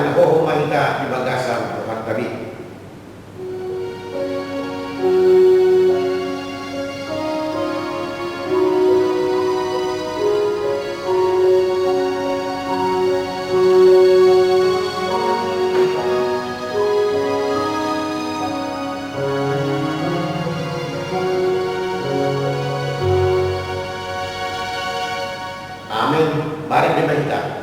na hoho mahita di bagasan Tuhan kami. Amin. Mari kita.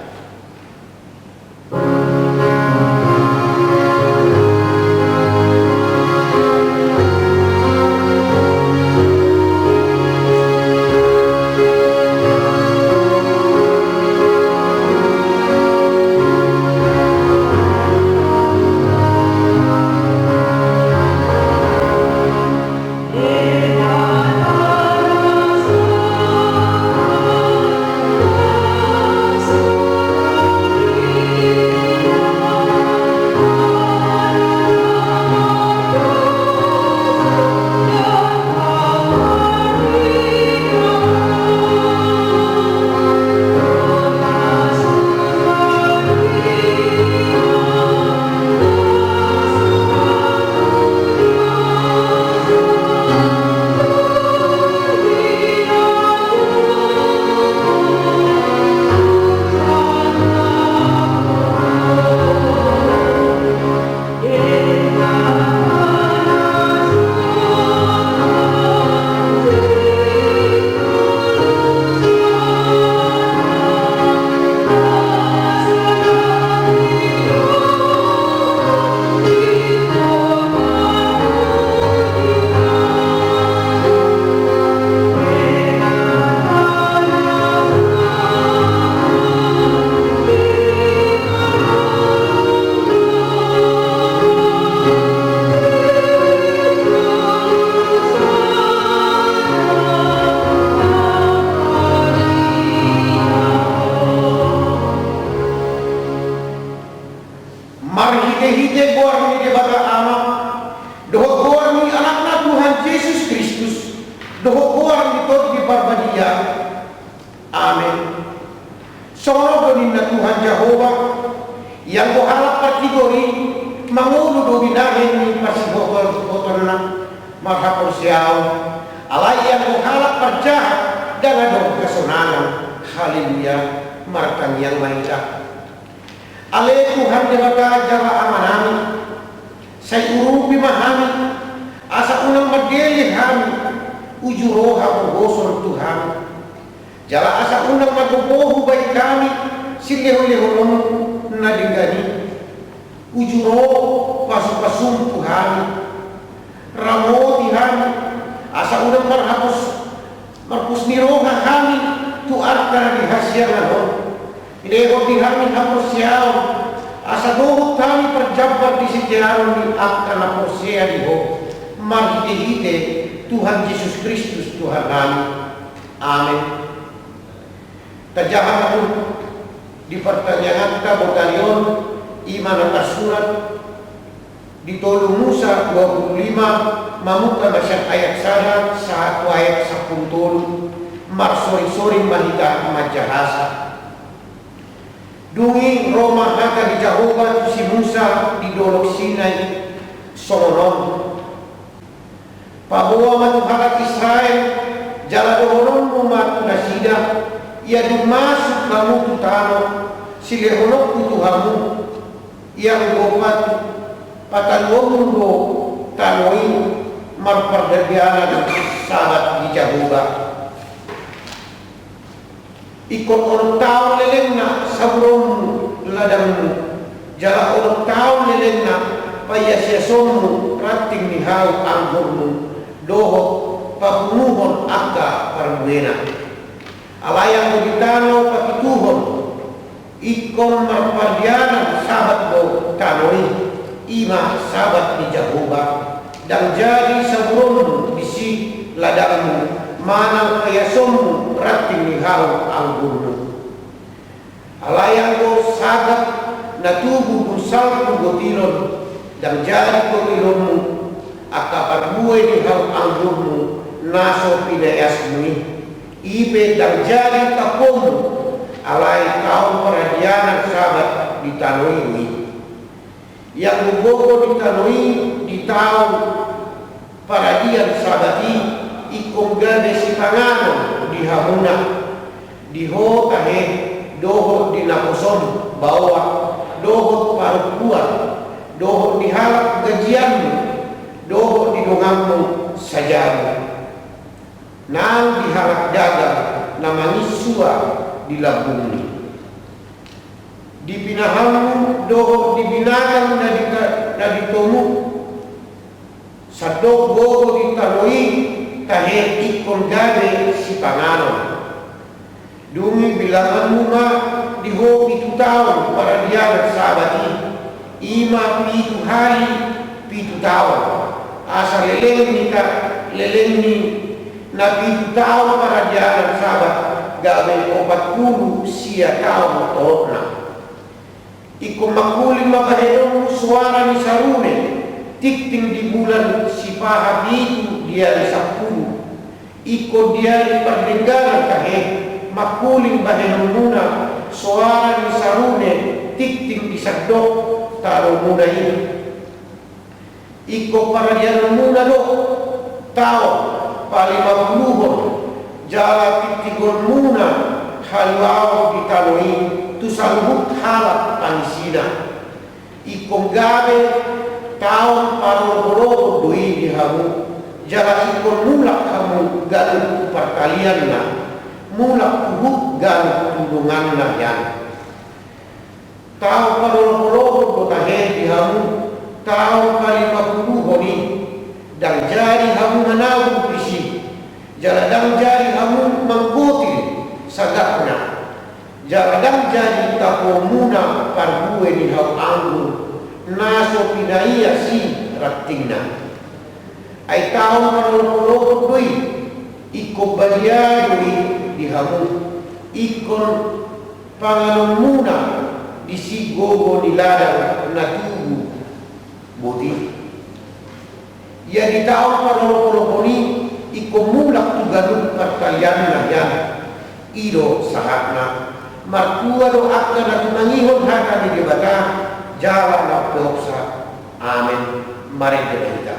Hite borni ke bata anak doho borni anakna Tuhan Yesus Kristus doho borni tot di parbadia. Amin. Sono beninna Tuhan Jehovah yang bohalap partigori mangulu do binahin ni pasibotol-botolna marhapor siaw alai yang bohalap perjahat dengan do kesenangan. Haleluya. Markan yang maindah Ale Tuhan jaga jaga amanami say urupi mahami asa unang magdeli hami ujuroha bogosor Tuhan jala asa unang magubohu baik kami sileho-leho na dinggani ujuro pasupasum Tuhan ramoti hami asa unang marpus niroha kami tuarka dihasya nahon Ilego kami hapus siaw asa dohut kami perjabar di sejarah ni akan hapus siya diho magdihite Tuhan Yesus Kristus Tuhan kami. Amin. Tajahan aku di pertanyaan ka batalion iman atas surat di Tolu Musa 25 mamuka masyad ayat 1 ayat 10 marsori-sori mahita majahasa Dungi Roma haka di Jehovah si Musa di Dolok Sinai Solomon. Pahawa matu haka Israel jala dohonon umatu nasida ia dumasuk kamu tutano silehonok kutuhamu yang gopat pataluomun do tanoin marpardabiana sahabat di Jehovah. Ikut orang tahu lelengna sabrom ladangmu jala orang tahu lelengna payasyasomu rating nihau anggurmu doho papunuhon akka parbuena alayang bugitano pakituhon ikon marpardianan sahabat do tanoi ima sahabat di Jehovah dan jadi sabrom bisi ladangmu manang kayasomu rating nihau anggurmu alayang go sagat natubu busal gotilon dan jadi gotilonmu akapar buwe nihau anggurmu naso pidayasmu ibe dan jadi kapomu alay kau peradianan sahabat di tanoi gogo di tanoi di tahun para dia sabati ikong gabe si pangano di hamuna di ho kahe doho di naposon bawa doho parupuan doho di halak gajianmu doho di dongamu sajamu nang di halak dagang namangisua di labuni di pinahamu doho di binatang na ditomu sadok gogo di tanoi kahe ikon gabe si pangano dumi bilangan muna di ho itu tahun para dia bersabati ima pitu hari pitu tahun asal leleng ni na pitu tahun para dia bersabat gabe 40 sia tahun otona iko makuling mabahedong suara ni sarune tikting di bulan si paha itu dia di 10 iko dia di perdengaran kahe makuling bahedong muna suara ni sarune tikting di sadok taro muna ini iko para dia muna do tao pali mabuluhon jala tiktikon muna halwao di tanoi tu salubut harap panisina ikong gabe taon parolo doi di hamu jala ikon mulak kamu galu perkalian na mulak tuhuk galu tudungan na yan taon parolo botahe di hamu taon palipapuluhoni dan jari hamu manawu pisi jala dang jari hamu manggotil sagakna jaradang jadi tapomuna parbuwe di hau anggur naso pinaiya si ratingna ay taon marololo doi iko baliadoi di hamu ikon panganomuna di si gogo di ladang na tubu boti ya di taon marololo ni iko mulak tuganun perkalian na yan iro sahatna martua do akan aku mangihon haka di debata jalan laptopsa amin mari kita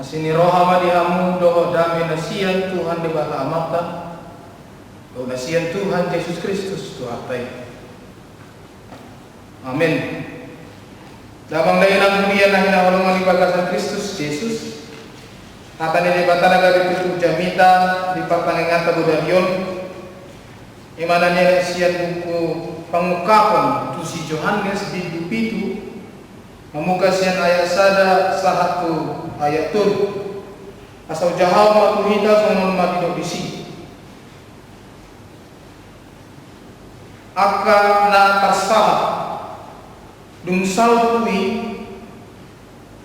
Asini rohama dihamu doho dami nasian Tuhan di bata amata doho nasian Tuhan Yesus Kristus tuhatai amin. Damang dayanang dunia na hinahulungan di bagasan Kristus Yesus hatani di bata naga ditutup jamita di pagpangingata budarion imana niya nasian buku pangukapan tu si Johannes di dupitu mamuka siyan ayat sada sahatu ayat tur asal jahal matuhita sungun matido bisi aka na tersahat dungsal kui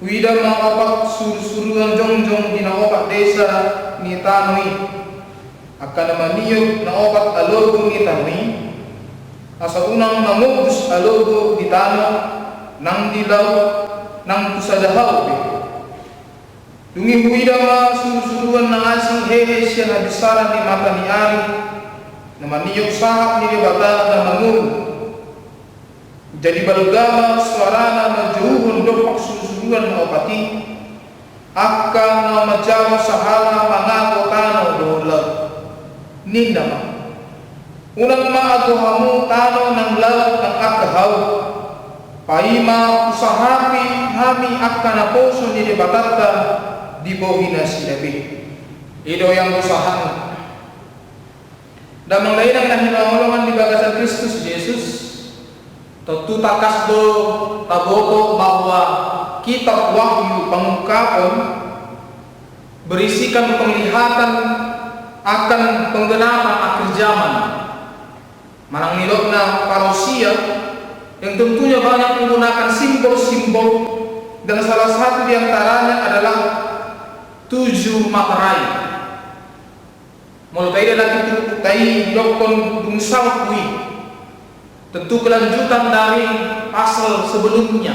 wida mga opak suruhan jongjong di na opak desa ni tanui akan maniuk na obat alogo ni tanui asa unang namubus alogo di tanah nang dilaw nang kusadahaw dungi huida surusuruan na asing hehe siya na bisaran ni mata ni ari na maniuk sahab ni bata na mangun jadi balgama suarana na juhun dopak surusuruan na opati akan na majawa sahala mangato tano dola nindama unang maagohamu tano ng laut ng akahaw paima usahapi hami akan na poso ni debatata di bohina sinabi ido yang usahamu damang lain ang nahinahulungan di bagasan Kristus Yesus tentu takas do taboto bahwa kitab Wahyu pengungkapan berisikan penglihatan akan penggenapan akhir zaman manang nilokna parousia yang tentunya banyak menggunakan simbol-simbol dan salah satu diantaranya adalah 7 materai mulai dari lagi tai dokon dungsal kui tentu kelanjutan dari pasal sebelumnya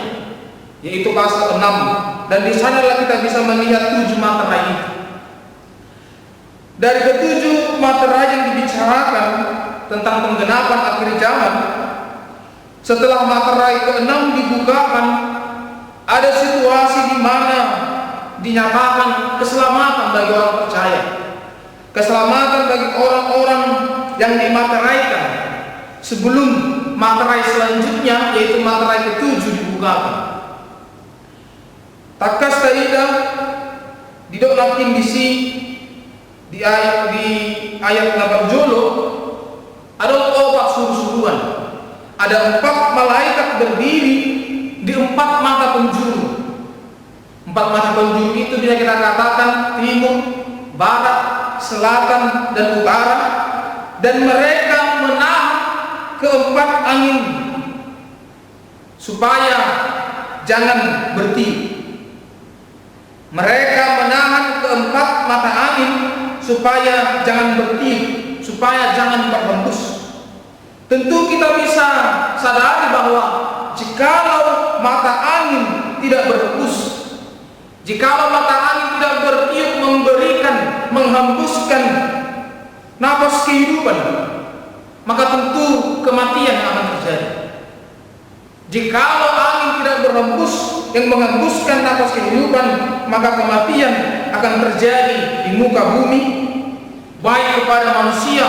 yaitu pasal 6 dan di sanalah kita bisa melihat 7 materai itu. Dari ke-7 materai yang dibicarakan tentang penggenapan akhir zaman, setelah materai ke-6 dibukakan, ada situasi di mana dinyatakan keselamatan bagi orang percaya, keselamatan bagi orang-orang yang dimateraikan sebelum materai selanjutnya yaitu materai ke-7 dibukakan. Takas taida didoknakin bisi di ayat nabar jolo ada 4 suruh-suruhan, ada 4 malaikat berdiri di 4 mata penjuru. 4 mata penjuru itu bisa kita katakan timur, barat, selatan dan utara, dan mereka menahan ke-4 angin supaya jangan bertiup. Mereka menahan ke-4 mata angin supaya jangan bertiup, supaya jangan berhembus. Tentu kita bisa sadari bahwa jikalau mata angin tidak berhembus, jikalau mata angin tidak bertiup memberikan, menghembuskan nafas kehidupan, maka tentu kematian akan terjadi. Jikalau angin tidak berhembus yang menghembuskan nafas kehidupan, maka kematian akan terjadi di muka bumi, baik kepada manusia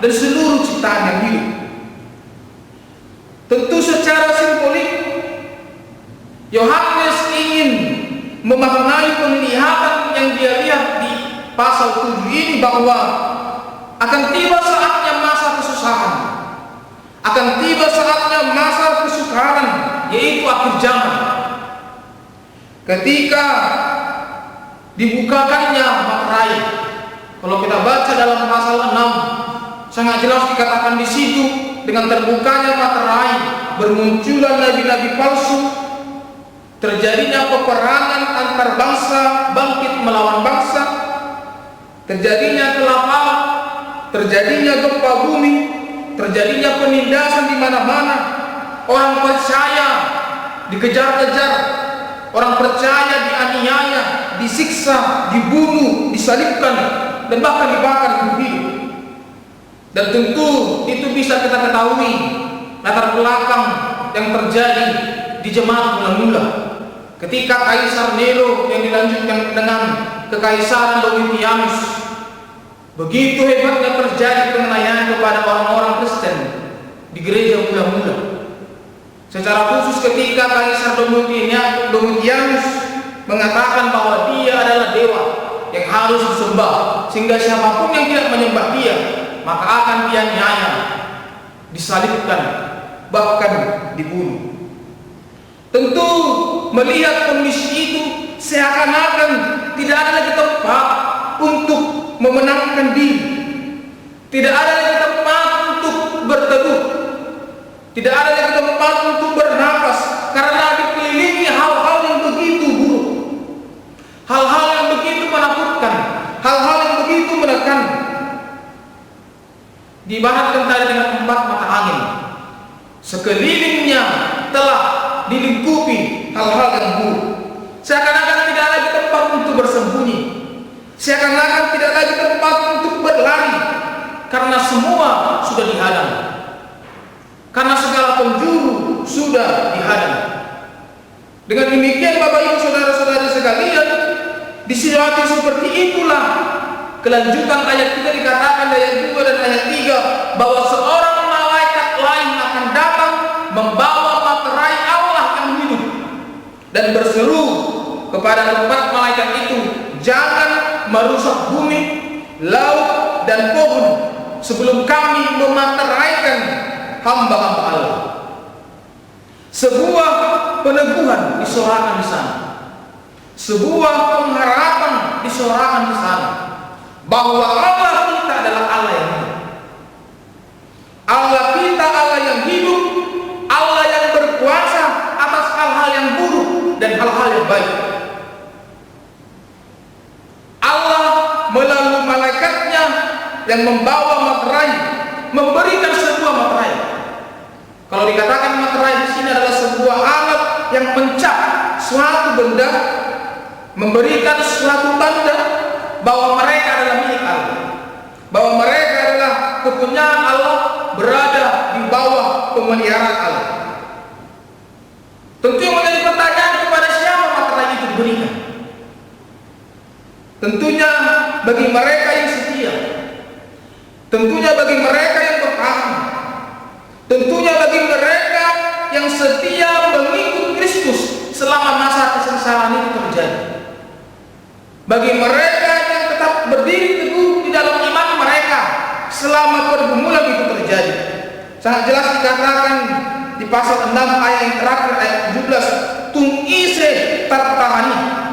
dan seluruh ciptaan yang hidup. Tentu secara simbolik Yohanes ingin memaknai penglihatan yang dia lihat di pasal 7 ini bahwa akan tiba saatnya masa kesusahan, akan tiba saatnya masa kesukaran, yaitu akhir zaman. Ketika dibukakannya materai, kalau kita baca dalam pasal 6 sangat jelas dikatakan di situ, dengan terbukanya materai bermunculan nabi-nabi palsu, terjadinya peperangan antar bangsa bangkit melawan bangsa, terjadinya kelaparan, terjadinya gempa bumi, terjadinya penindasan di mana-mana, orang percaya dikejar-kejar, orang percaya dianiaya, disiksa, dibunuh, disalibkan, dan bahkan dibakar hidup-hidup. Dan tentu itu bisa kita ketahui latar belakang yang terjadi di jemaat mula-mula ketika Kaisar Nero yang dilanjutkan dengan kekaisaran Domitianus. Begitu hebatnya terjadi penganiayaan kepada orang-orang Kristen di gereja mula-mula. Secara khusus ketika Kaisar Domitianus mengatakan bahwa dia adalah dewa yang harus disembah, sehingga siapapun yang tidak menyembah dia maka akan dianiaya, disalibkan, bahkan dibunuh. Tentu melihat kondisi itu seakan-akan tidak ada lagi tempat untuk memenangkan diri, tidak ada lagi tempat untuk berteduh, tidak ada lagi tempat untuk bernapas, karena dikelilingi hal-hal yang begitu buruk, hal-hal yang begitu menakutkan, hal-hal yang diibaratkan tadi dengan 4 mata angin. Sekelilingnya telah dilingkupi hal-hal yang buruk. Seakan-akan tidak lagi tempat untuk bersembunyi, seakan-akan tidak lagi tempat untuk berlari, karena semua sudah dihadang, karena segala penjuru sudah dihadang. Dengan demikian Bapak Ibu saudara-saudari sekalian, di situasi seperti itulah kelanjutan ayat 3 dikatakan ayat 2 dan ayat 3 bahwa seorang malaikat lain akan datang membawa materai Allah yang hidup dan berseru kepada keempat malaikat itu, jangan merusak bumi, laut dan pohon sebelum kami memateraikan hamba-hamba Allah. Sebuah peneguhan disorakan di sana, sebuah pengharapan disorakan di sana, bahwa Allah kita adalah Allah yang hidup. Allah kita Allah yang hidup, Allah yang berkuasa atas hal-hal yang buruk dan hal-hal yang baik. Allah melalui malaikatnya yang membawa materai, memberikan sebuah materai. Kalau dikatakan materai di sini adalah sebuah alat yang mencap suatu benda, memberikan suatu tanda bahwa mereka adalah milik Allah, bahwa mereka adalah kepunyaan Allah, berada di bawah pemeliharaan Allah. Tentu yang menjadi pertanyaan, kepada siapa materai itu diberikan? Tentunya bagi mereka yang setia, tentunya bagi mereka yang bertahan, tentunya bagi mereka yang setia mengikut Kristus selama masa kesengsaraan itu terjadi, bagi mereka yang tetap berdiri teguh di dalam iman mereka selama pergumulan itu terjadi. Sangat jelas dikatakan di pasal 6 ayat yang terakhir ayat 17, tung ise tertahani.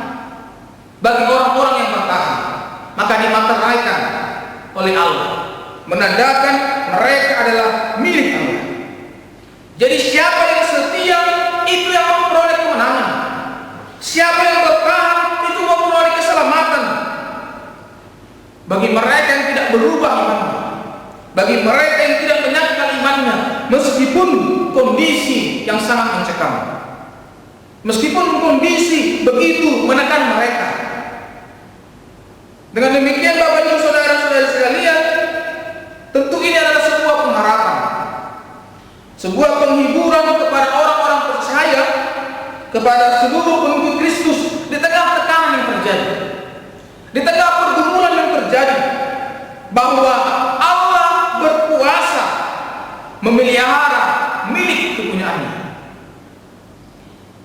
Bagi orang-orang yang bertahan, maka dimateraikan oleh Allah, menandakan mereka adalah milik Allah. Jadi siapa yang setia itu yang memperoleh kemenangan, siapa yang bertahan itu memperoleh keselamatan. Bagi mereka yang tidak berubah imannya, bagi mereka yang tidak menyangkal imannya, meskipun kondisi yang sangat mencekam, meskipun kondisi begitu menekan mereka. Dengan demikian Bapak Ibu saudara-saudari sekalian, tentu ini adalah sebuah pengharapan, sebuah penghiburan kepada orang-orang percaya, kepada seluruh pengikut Kristus di tengah tekanan yang terjadi, di tengah pergumulan yang terjadi, bahwa Allah berkuasa memelihara milik kepunyaannya.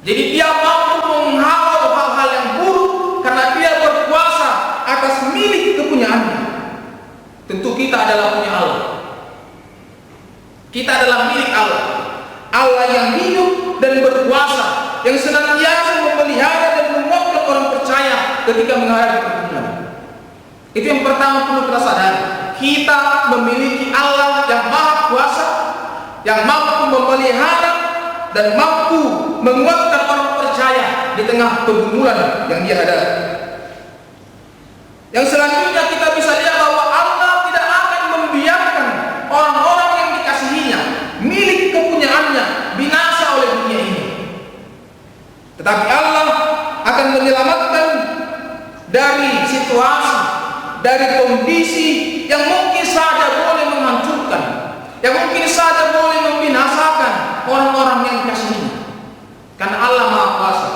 Jadi Dia mampu menghalau hal-hal yang buruk karena Dia berkuasa atas milik kepunyaannya. Tentu kita adalah punya Allah, kita adalah milik Allah, Allah yang hidup dan berkuasa, yang senantiasa memelihara dan menguatkan orang percaya ketika menghadapi pergumulan. Itu yang pertama perlu kita sadari. Kita memiliki Allah yang maha kuasa, yang mampu memelihara dan mampu menguatkan orang percaya di tengah pergumulan yang dia hadapi. Yang selanjutnya kita bisa lihat bahwa Allah tidak akan membiarkan orang-orang yang dikasihinya, milik kepunyaannya, binasa oleh dunia ini. Tetapi Allah akan menyelamatkan dari situasi, dari kondisi yang mungkin saja boleh menghancurkan, yang mungkin saja boleh membinasakan orang-orang yang dikasihinya. Karena Allah Maha Kuasa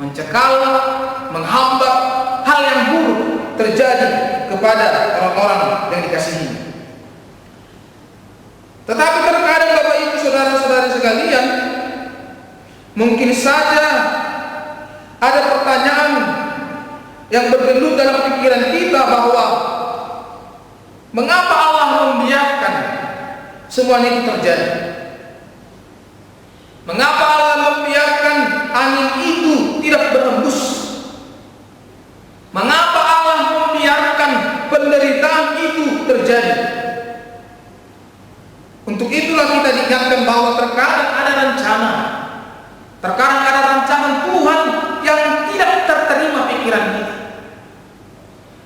mencekal, menghambat hal yang buruk terjadi kepada orang-orang yang dikasihinya. Tetapi terkadang Bapak Ibu saudara-saudari sekalian, mungkin saja ada pertanyaan yang bergelut dalam pikiran kita bahwa mengapa Allah membiarkan semuanya itu terjadi? Mengapa Allah membiarkan angin itu tidak berhembus? Mengapa Allah membiarkan penderitaan itu terjadi? Untuk itulah kita diingatkan bahwa terkadang ada rencana, terkadang ada rancangan Tuhan yang tidak terterima pikiran kita,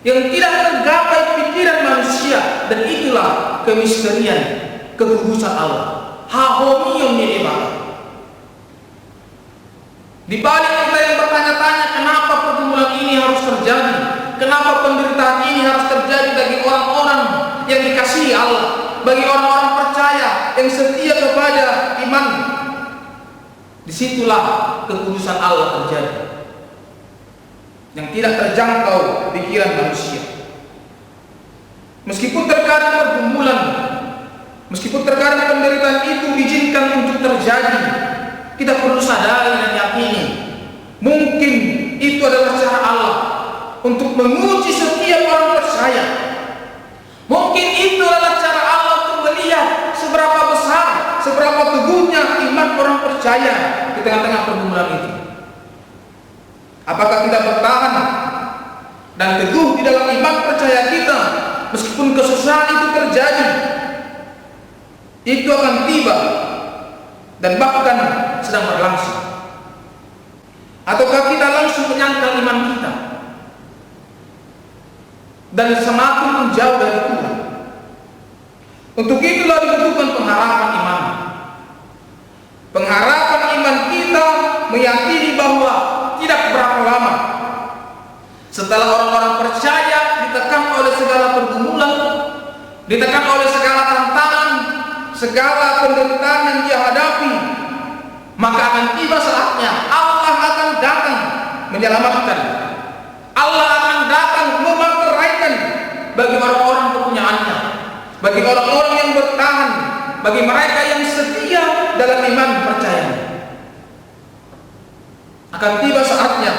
yang tidak tergapai pikiran manusia, dan itulah kemisterian, kekudusan Allah. Hahomion niribaka. Di balik kita yang bertanya-tanya kenapa pergumulan ini harus terjadi, kenapa penderitaan ini harus terjadi bagi orang-orang yang dikasihi Allah, bagi orang-orang percaya yang setia kepada iman, disitulah kekudusan Allah terjadi, yang tidak terjangkau pikiran manusia. Meskipun terkadang pergumulan, meskipun terkadang penderitaan itu diizinkan untuk terjadi, kita perlu sadari dan yakini, mungkin itu adalah cara Allah untuk menguji setiap orang percaya. Mungkin itu adalah cara Allah untuk melihat seberapa besar, seberapa teguhnya iman orang percaya di tengah-tengah pergumulan itu. Apakah kita bertahan dan teguh di dalam iman percaya kita meskipun kesusahan itu terjadi? Itu akan tiba dan bahkan sedang berlangsung. Ataukah kita langsung menyangkal iman kita dan semakin menjauh dari Tuhan? Untuk itulah dibutuhkan pengharapan iman. Pengharapan iman kita meyakini bahwa tidak berapa lama setelah orang-orang percaya ditekan oleh segala pergumulan, ditekan oleh segala tantangan, segala penderitaan yang dia hadapi, maka akan tiba saatnya Allah akan datang menyelamatkan. Allah akan datang memanteraikan bagi orang-orang kepunyaannya, bagi orang-orang yang bertahan, bagi mereka yang setia dalam iman percayanya. Akan tiba saatnya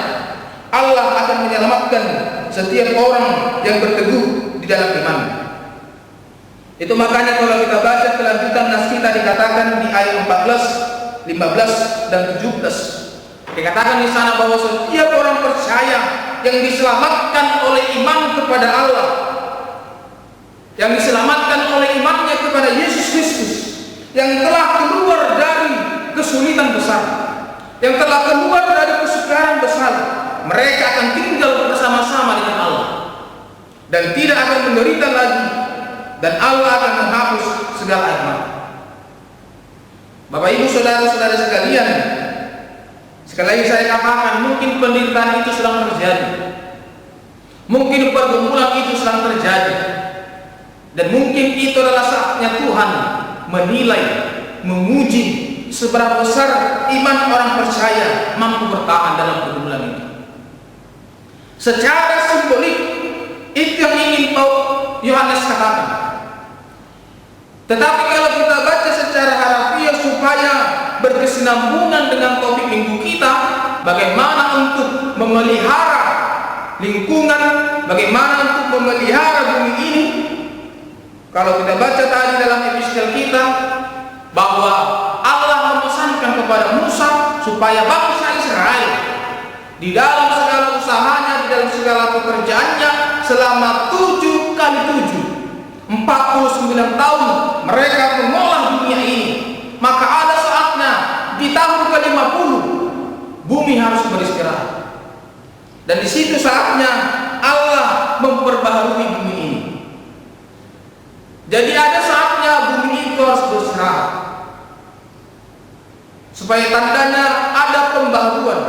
Allah akan menyelamatkan setiap orang yang berteguh di dalam iman. Itu makanya kalau kita baca kelanjutan nas kita dikatakan di ayat 14, 15 dan 17. Dikatakan di sana bahwa setiap orang percaya yang diselamatkan oleh iman kepada Allah, yang diselamatkan oleh imannya kepada Yesus Kristus, yang telah keluar dari kesulitan besar, yang telah keluar dari kesukaran besar, mereka akan tinggal bersama-sama dengan Allah dan tidak akan menderita lagi, dan Allah akan menghapus segala air mata. Bapak Ibu saudara-saudara sekalian, sekali lagi saya katakan, mungkin penderitaan itu sedang terjadi, mungkin pergumulan itu sedang terjadi, dan mungkin itu adalah saatnya Tuhan menilai, menguji seberapa besar iman orang percaya mampu bertahan dalam pergumulan itu. Secara simbolik itu yang ingin Yohanes katakan. Tetapi kalau kita baca secara harfiah supaya berkesinambungan dengan topik minggu kita, bagaimana untuk memelihara lingkungan, bagaimana untuk memelihara bumi ini. Kalau kita baca tadi dalam epistel kita bahwa Allah memesankan kepada Musa supaya bangsa Israel di dalam segala usahanya, di dalam segala pekerjaannya selama 7 kali 7, 49 tahun mereka mengolah dunia ini, maka ada saatnya di tahun ke-50 bumi harus beristirahat, dan di situ saatnya Allah memperbaharui bumi ini. Jadi ada saatnya bumi itu harus beristirahat supaya tandanya ada pembaharuan.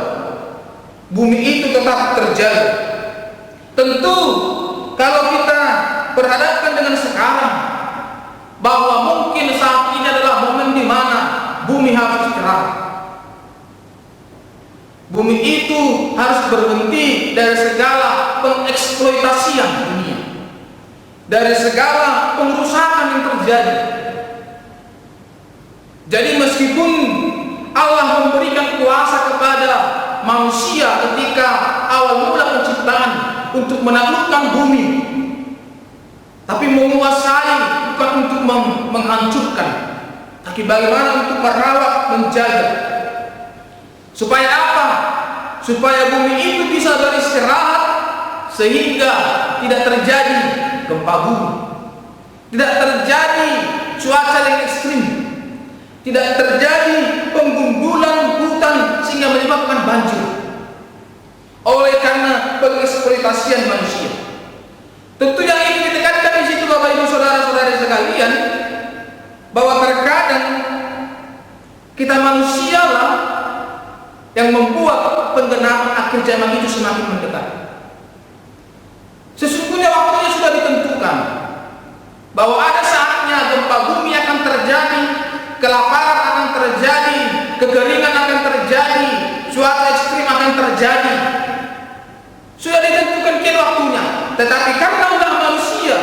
Bumi itu tetap terjadi. Tentu kalau kita berhadapan dengan sekarang bahwa mungkin saat ini adalah momen di mana bumi harus istirahat. Bumi itu harus berhenti dari segala pengeksploitasian dunia, dari segala pengerusakan yang terjadi. Jadi meskipun Allah memberikan kuasa kepada manusia ketika awal mula penciptaan untuk menaklukkan bumi, tapi menguasai bukan untuk menghancurkan, tapi bagaimana untuk merawat, menjaga. Supaya apa? Supaya bumi itu bisa beristirahat, sehingga tidak terjadi gempa bumi, tidak terjadi cuaca yang ekstrim, tidak terjadi penggundulan hutan sehingga menyebabkan banjir oleh karena pengeksploitasian manusia. Tentu yang ingin ditekankan di situ Bapak Ibu saudara-saudari sekalian, manusialah yang membuat penggenapan akhir zaman itu semakin mendekat. Sesungguhnya waktunya sudah ditentukan bahwa ada saatnya gempa bumi akan terjadi, kelaparan akan terjadi, kekeringan akan terjadi, cuaca ekstrim akan terjadi. Sudah ditentukan kian waktunya, tetapi karena ulah manusia,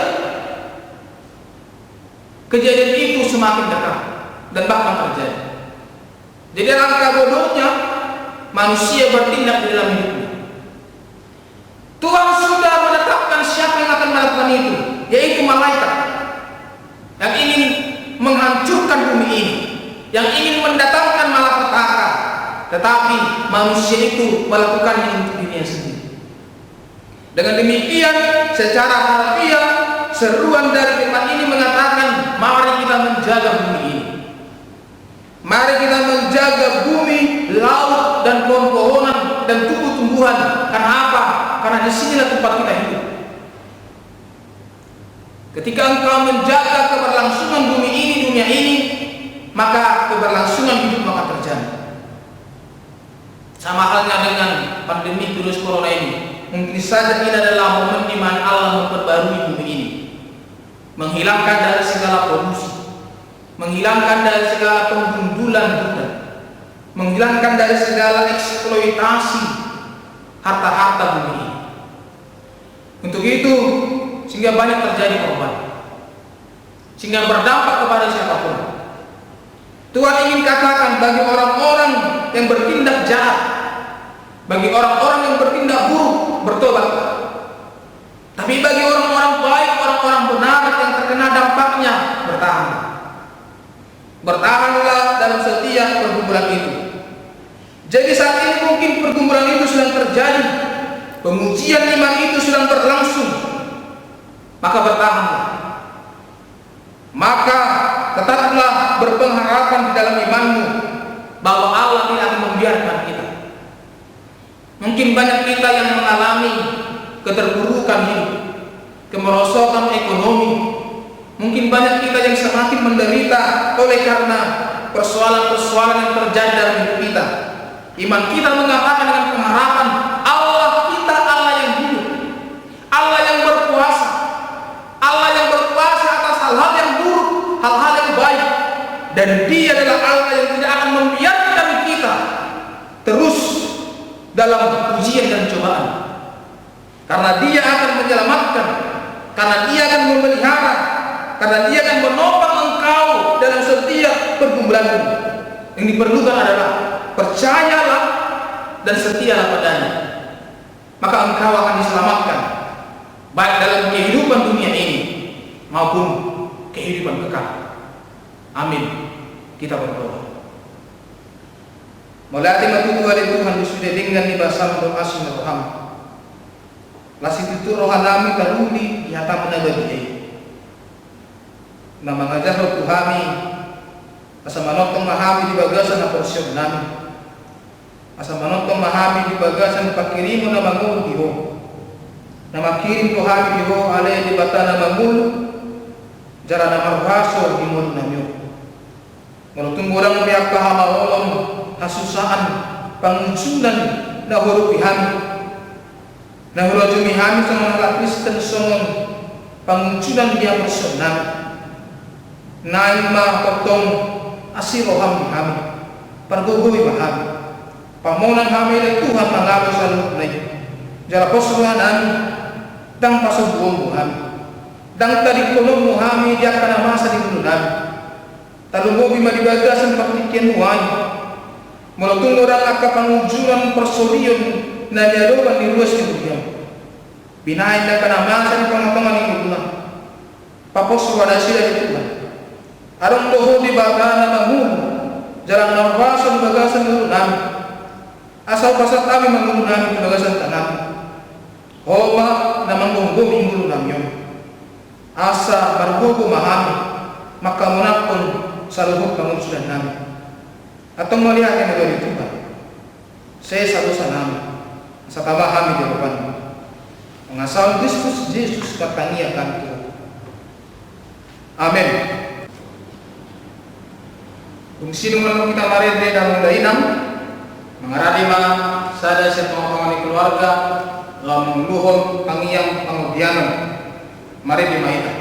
kejadian itu semakin dekat dan bahkan terjadi. Jadi alangkah bodohnya manusia bertindak di dalam hidupnya. Tuhan sudah menetapkan siapa yang akan melakukan itu, yaitu malaikat yang ingin menghancurkan bumi ini, yang ingin mendatangkan malapetaka, tetapi manusia itu melakukannya untuk dirinya sendiri. Dengan demikian, secara harfiah, seruan dari firman ini mengatakan, mari kita menjaga bumi ini. Mari kita menjaga bumi, laut, dan pohon-pohonan, dan tumbuh-tumbuhan. Karena apa? Karena disinilah tempat kita hidup. Ketika engkau menjaga keberlangsungan bumi ini, dunia ini, maka keberlangsungan hidup maka terjadi. Sama halnya dengan pandemi virus corona ini. Mungkin saja ini adalah momen di mana Allah memperbarui bumi ini, menghilangkan dari segala polusi, menghilangkan dari segala penggundulan hutan, menghilangkan dari segala eksploitasi harta-harta bumi ini. Untuk itu, sehingga banyak terjadi korban, sehingga berdampak kepada siapapun. Tuhan ingin katakan bagi orang-orang yang bertindak jahat, bagi orang-orang yang bertindak buruk, bertobat. Tapi bagi orang-orang baik, orang-orang benar yang terkena dampaknya, bertahan. Bertahanlah dalam setiap pergumulan itu. Jadi saat ini mungkin pergumulan itu sedang terjadi, pengujian iman itu sedang berlangsung, maka bertahanlah. Maka tetaplah berpengharapan di dalam imanmu bahwa Allah tidak akan membiarkan kita. Mungkin banyak kita yang mengalami keterpurukan hidup, kemerosotan ekonomi. Mungkin banyak kita yang semakin menderita oleh karena persoalan-persoalan yang terjadi dalam hidup kita. Iman kita mengatakan dengan pengharapan Allah kita, Allah yang hidup, Allah yang berkuasa, Allah yang berkuasa atas hal-hal yang buruk, hal-hal yang baik. Dan Dia adalah Allah yang tidak akan membiarkan kita terus dalam ujian dan cobaan, karena Dia akan menyelamatkan, karena Dia akan memelihara, karena Dia akan menopang engkau dalam setiap pergumulanmu. Yang diperlukan adalah percayalah dan setialah padanya, maka engkau akan diselamatkan baik dalam kehidupan dunia ini maupun kehidupan kekal. Amin. Kita berdoa. Molati matutu ali Tuhan sudah dengan dibasam doa asin roham. Lasi itu rohanami taruni yata menabadi. Nama ngajar roh Tuhami asa manotong mahami di bagasan na porsyon nami. Asa manotong mahami di bagasan pakirimu na mangul diho. Na makirim Tuhami diho ale di bata na mangul jara na marhaso di mul namyo. Menurut orang pihak kahamalolong kasusaan pangunsulan na huruf ihami na huruf jumihami sa mga Kristen songon pangunsulan dia personal naima potong asiroham ihami pergugoy mahami pamonan hami na Tuhan mangalo sa lupnay jara posruhan ami dang pasubuong muhami dang tadikulong muhami dia kanamasa di gununami talungobi madibagasan paklikian muhami mulatung orang akan pengujuran persorion na diadoban di ruas kemudian binain na kanamasan pangatangan ng guna papos wala sila di Tuhan arong doho di bagana mangun jarang nawasan bagasan ng namin asal pasat kami mangun namin di bagasan tanam homa na manggunggung ingulu namin asa barbugo mahami makamunakon sa lubog pangunsulan namin atong malihat yang dari Tuhan saya satu sanami sa kamahami di depan mengasal Kristus Yesus katangiakan Tuhan. Amin. Kung sino man kita marende na dainam, mangarali mga sada sa mga ni keluarga, mengluhon ang iyang pangudyanan, marende mahita.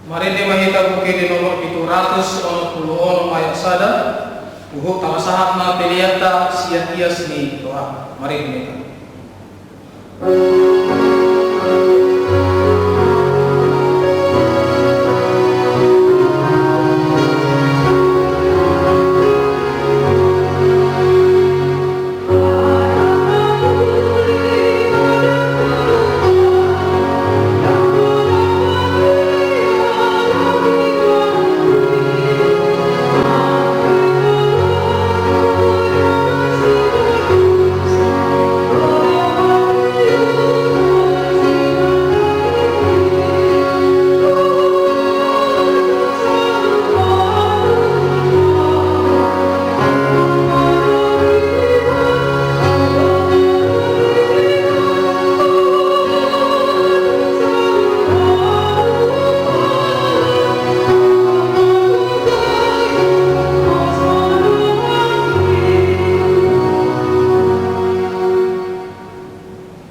Marindi mahita bukid di nomor 780 ayat sada uhuk tamasahat na piliata siya-tiyas ni Tuhan. Mari kita.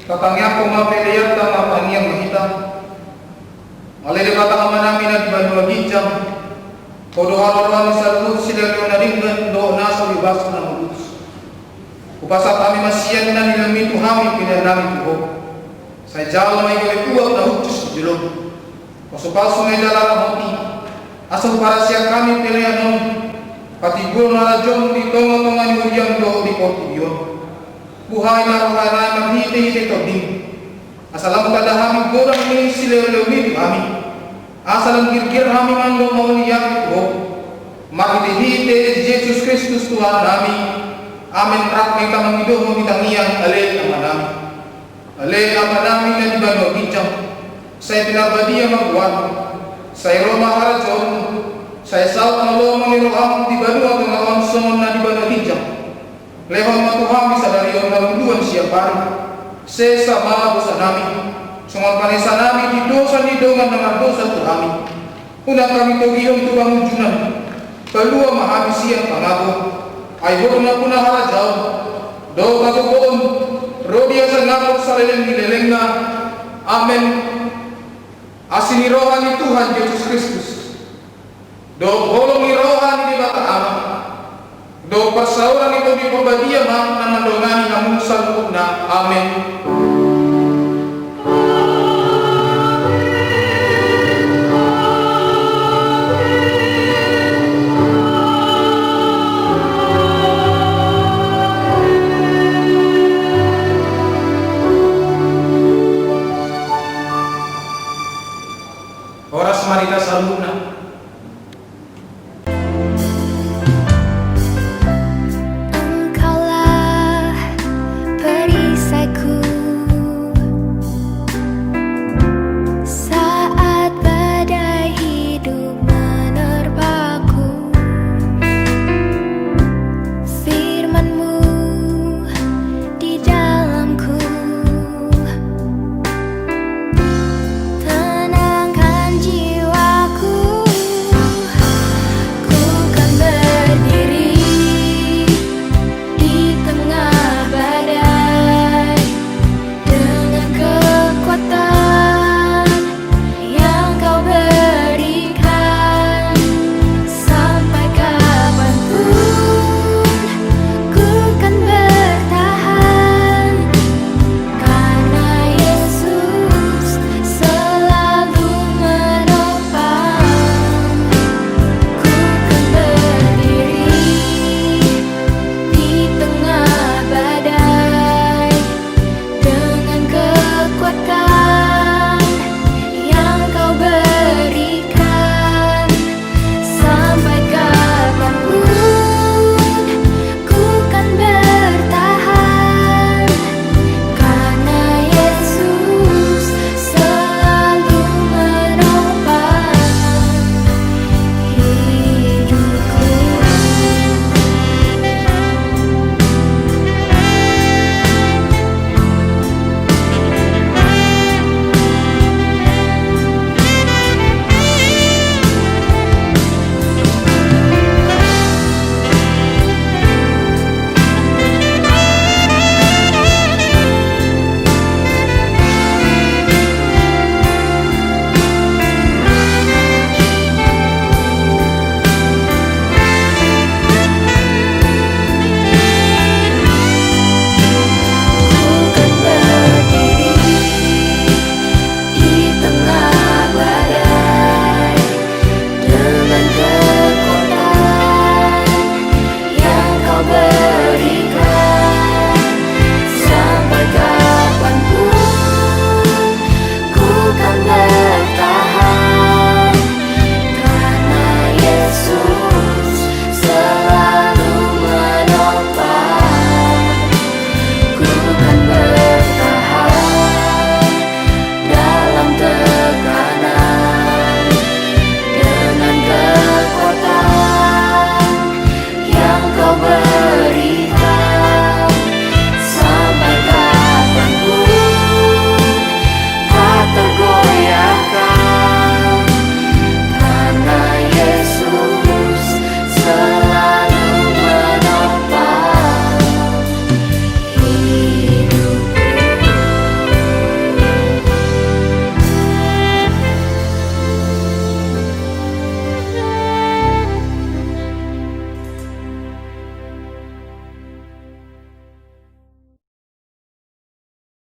Katangnya pemapilian dan mapaniyang mahita. Alay kata namin at banwa gijam. Kodohan-odohan sa lulus sila yung naringgan doon nasa libas ng lulus. Upasa kami masiyan na nilamito kami pinanamit ko. Sa jalo may gawin uwag na hutus sa jilog. Paso-paso may dala ng hoti. Asal para siya kami pilihan nun. Patibur na radyon dito ngatungan yung do di portibyon. Buhay na rohanay maghiti-hiti to din. Asalam kadahami gorang ni silewin kami. Asalam girgir kami mando mauliyak ito. Maghiti-hiti Jesus Kristus Tuhan nami. Amin rak may kamangido mo mitangiyan alay ang manami. Alay ang manami na di ba no gitjang. Sa pinabadiya magwan. Saya Roma harajon, saya saut nolong mengiroham di banua kengawan sonon na di banua hijab. Lehon matuham bisa dari orang duan siapari. Sesa maha dosa nami. Sungan panesa nami di dosa ni dongan dengan dosa tuhami. Una kami togihong tuang ujunan. Balua mahami siang pangago. Ayho na puna harajau. Do kagogoon. Rodia sa ngapot sa leleng na. Amen. Asini rohani Tuhan Yesus Kristus. Do holongi rohani di bata ama. Do persauran itu di pembadia mang na mandongani namun salukna. Amen.